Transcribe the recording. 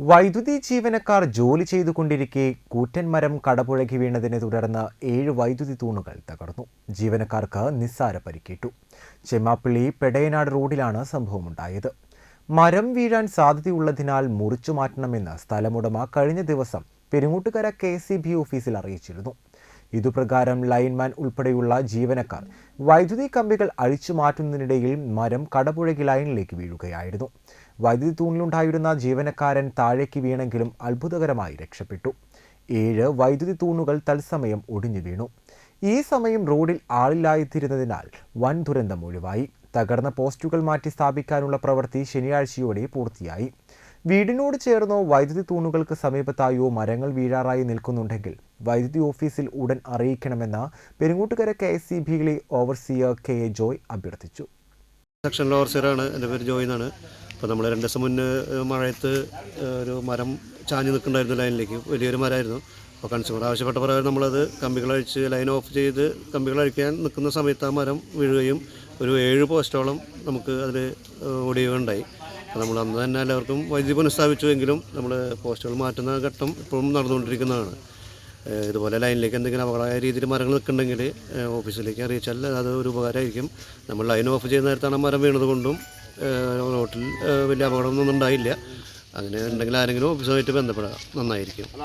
വൈദ്യുതി ജീവനക്കാർ ജോലി ചെയ്തുകൊണ്ടിരിക്കെ കൂറ്റൻ മരം കടപുഴകി വീണതിനെ തുടർന്ന് 7 വൈദ്യുതി തൂണുകൾ തകർന്നു. ജീവനക്കാർക്ക് നിസ്സാര പരിക്കേറ്റു. ചെമ്മാപ്പള്ളി പെടയനാട് റോഡിലാണ് സംഭവമുണ്ടായത്. മരം വീഴാൻ സാധ്യതയുള്ളതിനാൽ മുറിച്ചു മാറ്റണമെന്ന് സ്ഥലമുടമ കഴിഞ്ഞ ദിവസം പെരുങ്ങോട്ടുകര KCB ഓഫീസിൽ അറിയിച്ചിരുന്നു. ഇതുപ്രകാരം ലൈൻമാൻ ഉൾപ്പെടെയുള്ള ജീവനക്കാർ വൈദ്യുതി കമ്പികൾ അഴിച്ചു മാറ്റുന്നതിനിടയിൽ മരം കടപുഴകി ലൈനിലേക്ക് വീഴുകയായിരുന്നു. വൈദ്യുതി തൂണിലുണ്ടായിരുന്ന ജീവനക്കാരൻ താഴേക്ക് വീണെങ്കിലും അത്ഭുതകരമായി രക്ഷപ്പെട്ടു. 7 വൈദ്യുതി തൂണുകൾ തത്സമയം ഒടിഞ്ഞു വീണു. ഈ സമയം റോഡിൽ ആളില്ലാതിരുന്നതിനാൽ വൻ ദുരന്തം ഒഴിവായി. തകർന്ന പോസ്റ്റുകൾ മാറ്റി സ്ഥാപിക്കാനുള്ള പ്രവൃത്തി ശനിയാഴ്ചയോടെ പൂർത്തിയായി. വീടിനോട് ചേർന്നോ വൈദ്യുതി തൂണുകൾക്ക് സമീപത്തായോ മരങ്ങൾ വീഴാറായി നിൽക്കുന്നുണ്ടെങ്കിൽ വൈദ്യുതി ഓഫീസിൽ ഉടൻ അറിയിക്കണമെന്ന് പെരുങ്ങോട്ടുകര KCBയിലെ ഓവർസിയർ KA ജോയ് അഭ്യർത്ഥിച്ചു. സെക്ഷൻ ഓവർസിയറാണ്. എൻ്റെ പേര് ജോയ് എന്നാണ്. അപ്പോൾ നമ്മൾ 2 ദിവസം മുന്നേ മഴയത്ത് ഒരു മരം ചാഞ്ഞ് നിൽക്കുന്നുണ്ടായിരുന്നു ലൈനിലേക്ക്. വലിയൊരു മരമായിരുന്നു. അപ്പോൾ കൺസ്യൂമർ ആവശ്യപ്പെട്ട പ്രകാരം നമ്മളത് കമ്പികളഴിച്ച് ലൈൻ ഓഫ് ചെയ്ത് കമ്പികളഴിക്കാൻ നിൽക്കുന്ന സമയത്ത് ആ മരം വീഴുകയും ഒരു 7 പോസ്റ്റോളം നമുക്ക് അതിൽ ഒടിയുകയുണ്ടായി. അപ്പോൾ നമ്മൾ അന്ന് തന്നെ എല്ലാവർക്കും വൈദ്യുതി പുനഃസ്ഥാപിച്ചു. എങ്കിലും നമ്മൾ പോസ്റ്റുകൾ മാറ്റുന്ന ഘട്ടം ഇപ്പോഴും നടന്നുകൊണ്ടിരിക്കുന്നതാണ്. ഇതുപോലെ ലൈനിലേക്ക് എന്തെങ്കിലും അപകടമായ രീതിയിൽ മരങ്ങൾ നിൽക്കുന്നുണ്ടെങ്കിൽ ഓഫീസിലേക്ക് അറിയിച്ചാൽ അത് ഒരു ഉപകാരമായിരിക്കും. നമ്മൾ ലൈൻ ഓഫ് ചെയ്യുന്ന നേരത്താണ് മരം വീണതുകൊണ്ടും റോട്ടിൽ വലിയ അപകടമൊന്നും ഉണ്ടായില്ല. അങ്ങനെ ഉണ്ടെങ്കിൽ ആരെങ്കിലും ഓഫീസുമായിട്ട് ബന്ധപ്പെടുക നന്നായിരിക്കും.